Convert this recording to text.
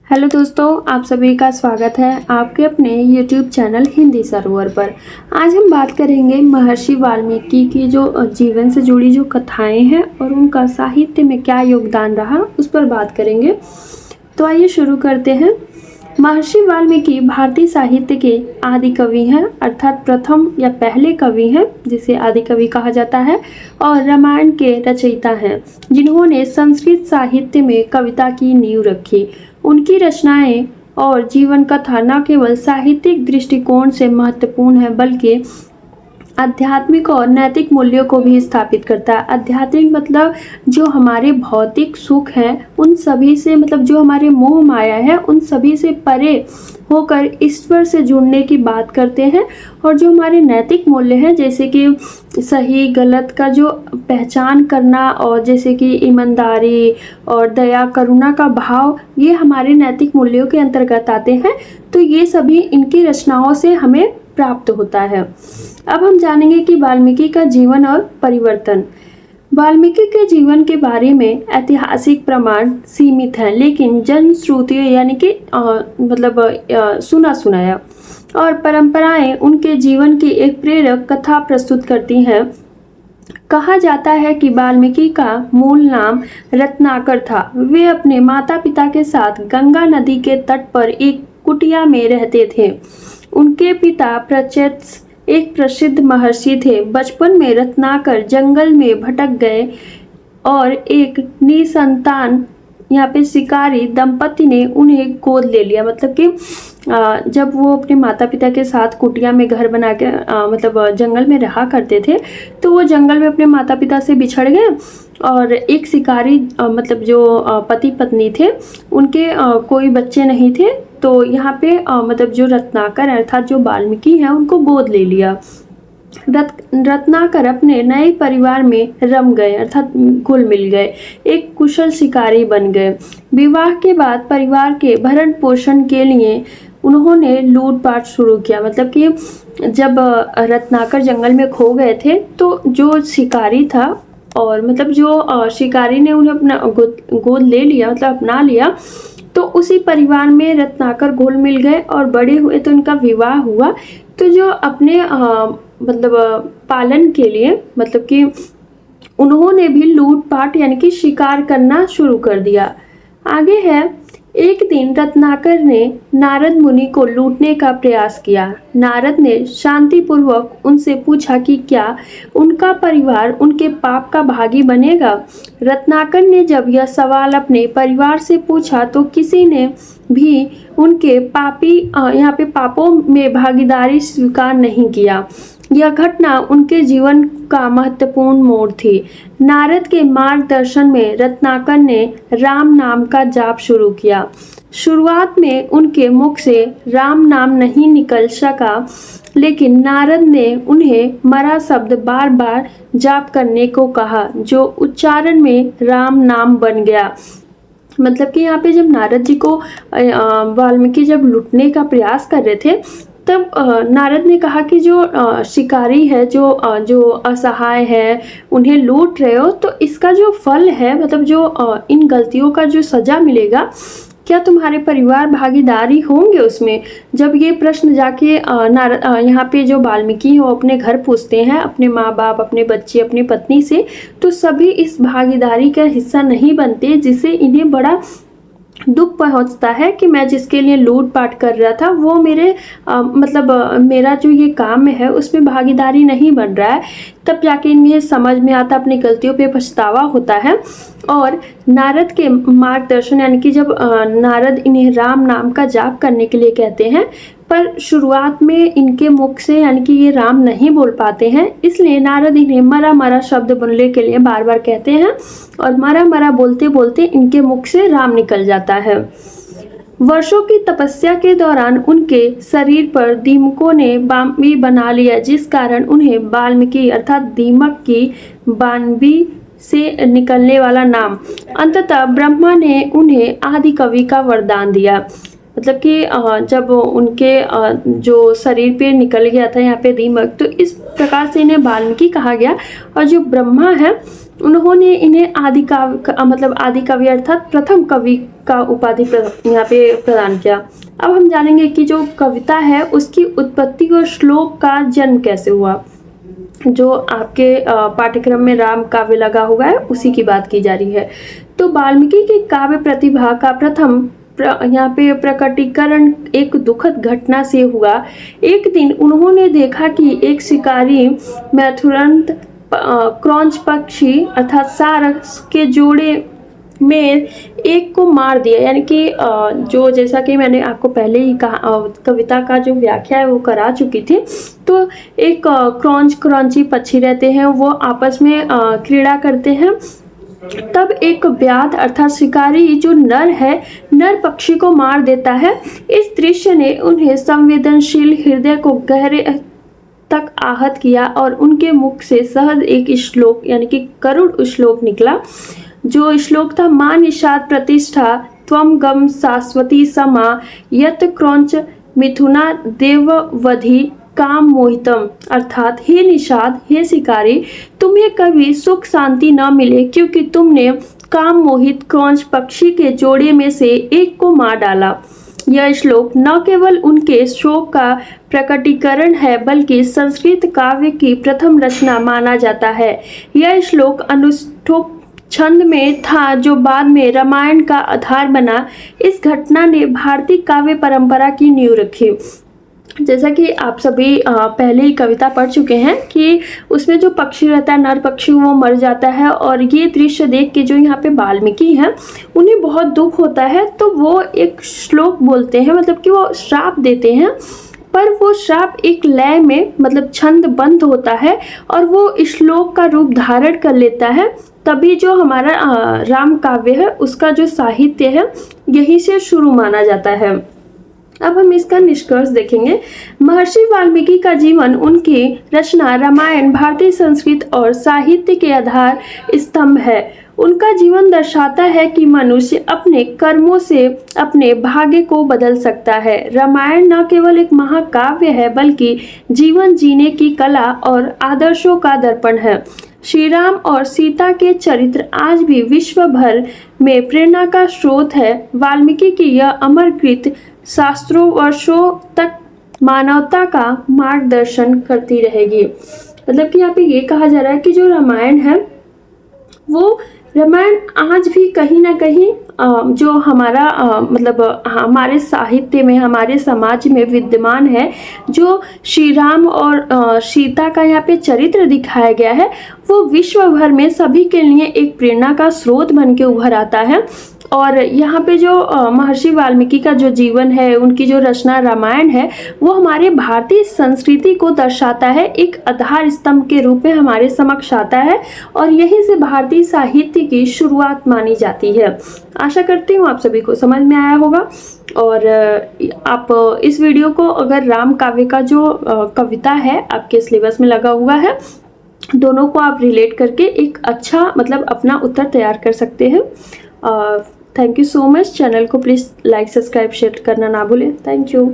Hello दोस्तों, आप सभी का स्वागत है आपके अपने YouTube चैनल हिंदी सरोवर पर। आज हम बात करेंगे महर्षि वाल्मीकि की जो जीवन से जुड़ी जो कथाएं हैं और उनका साहित्य में क्या योगदान रहा उस पर बात करेंगे। तो आइए शुरू करते हैं। महर्षि वाल्मीकि भारतीय साहित्य के आदि कवि हैं, अर्थात प्रथम या पहले कवि हैं जिसे आदि कवि कहा जाता है, और रामायण के रचयिता हैं जिन्होंने संस्कृत साहित्य में कविता की नींव रखी। उनकी रचनाएं और जीवन कथा न केवल साहित्यिक दृष्टिकोण से महत्वपूर्ण है बल्कि आध्यात्मिक और नैतिक मूल्यों को भी स्थापित करता है। आध्यात्मिक मतलब जो हमारे भौतिक सुख है उन सभी से, मतलब जो हमारे मोह माया है उन सभी से परे होकर ईश्वर से जुड़ने की बात करते हैं, और जो हमारे नैतिक मूल्य हैं जैसे कि सही गलत का जो पहचान करना, और जैसे कि ईमानदारी और दया करुणा का भाव, ये हमारे नैतिक मूल्यों के अंतर्गत आते हैं। तो ये सभी इनकी रचनाओं से हमें प्राप्त होता है। अब हम जानेंगे कि वाल्मीकि का जीवन और परिवर्तन। वाल्मीकि के जीवन के बारे में ऐतिहासिक प्रमाण सीमित हैं, लेकिन जनश्रुतियों यानी कि सुना सुनाया और परंपराएं उनके जीवन की एक प्रेरक कथा प्रस्तुत करती हैं। कहा जाता है कि वाल्मीकि का मूल नाम रत्नाकर था। वे अपने माता पिता के साथ गंगा नदी के तट पर एक कुटिया में रहते थे। उनके पिता प्रचेत्स एक प्रसिद्ध महर्षि थे। बचपन में रत्नाकर जंगल में भटक गए और एक निसंतान यहाँ पे शिकारी दंपति ने उन्हें गोद ले लिया। मतलब कि जब वो अपने माता पिता के साथ कुटिया में घर बना के जंगल में रहा करते थे, तो वो जंगल में अपने माता पिता से बिछड़ गए और एक शिकारी जो पति पत्नी थे उनके कोई बच्चे नहीं थे। तो यहाँ पे जो रत्नाकर अर्थात जो वाल्मीकि हैं उनको गोद ले लिया। रत्नाकर अपने नए परिवार में रम गए अर्थात घुल मिल गए, एक कुशल शिकारी बन गए। विवाह के बाद परिवार के भरण पोषण के लिए उन्होंने लूटपाट शुरू किया। मतलब कि जब रत्नाकर जंगल में खो गए थे तो जो शिकारी था और जो शिकारी ने उन्हें अपना गोद ले लिया, मतलब अपना लिया, तो उसी परिवार में रत्नाकर घुल मिल गए और बड़े हुए तो उनका विवाह हुआ। तो जो अपने पालन के लिए कि उन्होंने भी लूटपाट यानी कि शिकार करना शुरू कर दिया। आगे है, एक दिन रत्नाकर ने नारद मुनि को लूटने का प्रयास किया। नारद ने शांतिपूर्वक उनसे पूछा कि क्या उनका परिवार उनके पाप का भागी बनेगा। रत्नाकर ने जब यह सवाल अपने परिवार से पूछा तो किसी ने भी उनके पापों में भागीदारी स्वीकार नहीं किया। यह घटना उनके जीवन का महत्वपूर्ण मोड़ थी। नारद के मार्गदर्शन में रत्नाकर ने राम नाम का जाप शुरू किया। शुरुआत में उनके मुख से राम नाम नहीं निकल सका, लेकिन नारद ने उन्हें मरा शब्द बार बार जाप करने को कहा, जो उच्चारण में राम नाम बन गया। मतलब कि यहाँ पे जब नारद जी को वाल्मीकि जब लूटने का प्रयास कर रहे थे तब नारद ने कहा कि जो शिकारी है, जो असहाय है, उन्हें लूट रहे हो, तो इसका जो फल है, इन गलतियों का जो सजा मिलेगा, क्या तुम्हारे परिवार भागीदारी होंगे उसमें। जब ये प्रश्न जाके यहाँ पे जो वाल्मीकि हो अपने घर पूछते हैं, अपने माँ बाप, अपने बच्चे, अपनी पत्नी से, तो सभी इस भागीदारी का हिस्सा नहीं बनते, जिससे इन्हें बड़ा दुख पहुंचता है कि मैं जिसके लिए लूटपाट कर रहा था वो मेरा जो ये काम है उसमें भागीदारी नहीं बन रहा है। तब जाके इन्हें समझ में आता, अपनी गलतियों पे पछतावा होता है। और नारद के मार्गदर्शन यानी कि जब नारद इन्हें राम नाम का जाप करने के लिए कहते हैं, पर शुरुआत में इनके मुख से यानी कि ये राम नहीं बोल पाते हैं, इसलिए नारद इन्हें मरा मरा शब्द बोलने के लिए बार बार कहते हैं और मरा मरा बोलते बोलते इनके मुख से राम निकल जाता है। वर्षों की तपस्या के दौरान उनके शरीर पर दीमकों ने बानबी बना लिया, जिस कारण उन्हें वाल्मीकि अर्थात दीमक की बानबी से निकलने वाला नाम, अंततः ब्रह्मा ने उन्हें आदि कवि का वरदान दिया। मतलब कि जब उनके जो शरीर पे निकल गया था यहाँ पे दीमक, तो इस प्रकार से इन्हें वाल्मीकि कहा गया। और जो ब्रह्मा है उन्होंने इन्हें आदि काव्य मतलब आदि कवि अर्थात प्रथम कवि का उपाधि यहाँ पे प्रदान किया। अब हम जानेंगे कि जो कविता है उसकी उत्पत्ति और श्लोक का जन्म कैसे हुआ। जो आपके पाठ्यक्रम में राम काव्य लगा हुआ है उसी की बात की जा रही है। तो वाल्मीकि की काव्य प्रतिभा का प्रथम यहाँ पे प्रकटीकरण एक दुखद घटना से हुआ। एक दिन उन्होंने देखा कि एक शिकारी मैथुरंत क्रौंच पक्षी अर्थात सारस के जोड़े में एक को मार दिया। यानी कि जो जैसा कि मैंने आपको पहले ही कहा कविता का जो व्याख्या है वो करा चुकी थी। तो एक क्रौंची पक्षी रहते हैं, वो आपस में क्रीड़ा करते हैं। तब एक व्याध अर्थात शिकारी जो नर है, नर पक्षी को मार देता है। इस दृश्य ने उन्हें संवेदनशील हृदय को गहरे तक आहत किया और उनके मुख से सहज एक श्लोक यानी कि करुण श्लोक निकला। जो श्लोक था, मां निषाद प्रतिष्ठा त्वम गम शाश्वती समा यत क्रौंच मिथुना देववधि काम मोहितम। अर्थात हे निषाद, हे शिकारी, तुम्हें कभी सुख शांति न मिले क्योंकि तुमने काम मोहित क्रौंच पक्षी के जोड़े में से एक को मार डाला। यह श्लोक न केवल उनके शोक का प्रकटीकरण है बल्कि संस्कृत काव्य की प्रथम रचना माना जाता है। यह श्लोक अनुष्ठुप छंद में था जो बाद में रामायण का आधार बना। इस घटना ने भारतीय काव्य परंपरा की नींव रखी। जैसा कि आप सभी पहले ही कविता पढ़ चुके हैं कि उसमें जो पक्षी रहता है, नर पक्षी, वो मर जाता है और ये दृश्य देख के जो यहाँ पे वाल्मीकि हैं उन्हें बहुत दुख होता है। तो वो एक श्लोक बोलते हैं, मतलब कि वो श्राप देते हैं, पर वो श्राप एक लय में मतलब छंद बंद होता है और वो श्लोक का रूप धारण कर लेता है। तभी जो हमारा राम काव्य है उसका जो साहित्य है यहीं से शुरू माना जाता है। अब हम इसका निष्कर्ष देखेंगे। महर्षि वाल्मीकि का जीवन, उनकी रचना रामायण भारतीय संस्कृत और साहित्य के आधार स्तंभ है। उनका जीवन दर्शाता है कि मनुष्य अपने कर्मों से अपने भाग्य को बदल सकता है। रामायण न केवल एक महाकाव्य है बल्कि जीवन जीने की कला और आदर्शों का दर्पण है। श्री राम और सीता के चरित्र आज भी विश्व भर में प्रेरणा का स्रोत है। वाल्मीकि की यह अमर कृत शास्त्रों वर्षों तक मानवता का मार्गदर्शन करती रहेगी। मतलब कि यहाँ पे ये कहा जा रहा है कि जो रामायण है वो रामायण आज भी कहीं ना कहीं जो हमारा मतलब हमारे साहित्य में, हमारे समाज में विद्यमान है। जो श्री राम और सीता का यहाँ पे चरित्र दिखाया गया है वो विश्व भर में सभी के लिए एक प्रेरणा का स्रोत बन के उभर आता है। और यहाँ पे जो महर्षि वाल्मीकि का जो जीवन है, उनकी जो रचना रामायण है, वो हमारे भारतीय संस्कृति को दर्शाता है, एक आधार स्तंभ के रूप में हमारे समक्ष आता है और यहीं से भारतीय साहित्य की शुरुआत मानी जाती है। आशा करती हूँ आप सभी को समझ में आया होगा। और आप इस वीडियो को, अगर राम काव्य का जो कविता है आपके सिलेबस में लगा हुआ है, दोनों को आप रिलेट करके एक अच्छा मतलब अपना उत्तर तैयार कर सकते हैं। Thank you so much. Channel को प्लीज़ लाइक, सब्सक्राइब, शेयर करना ना भूलें। Thank you.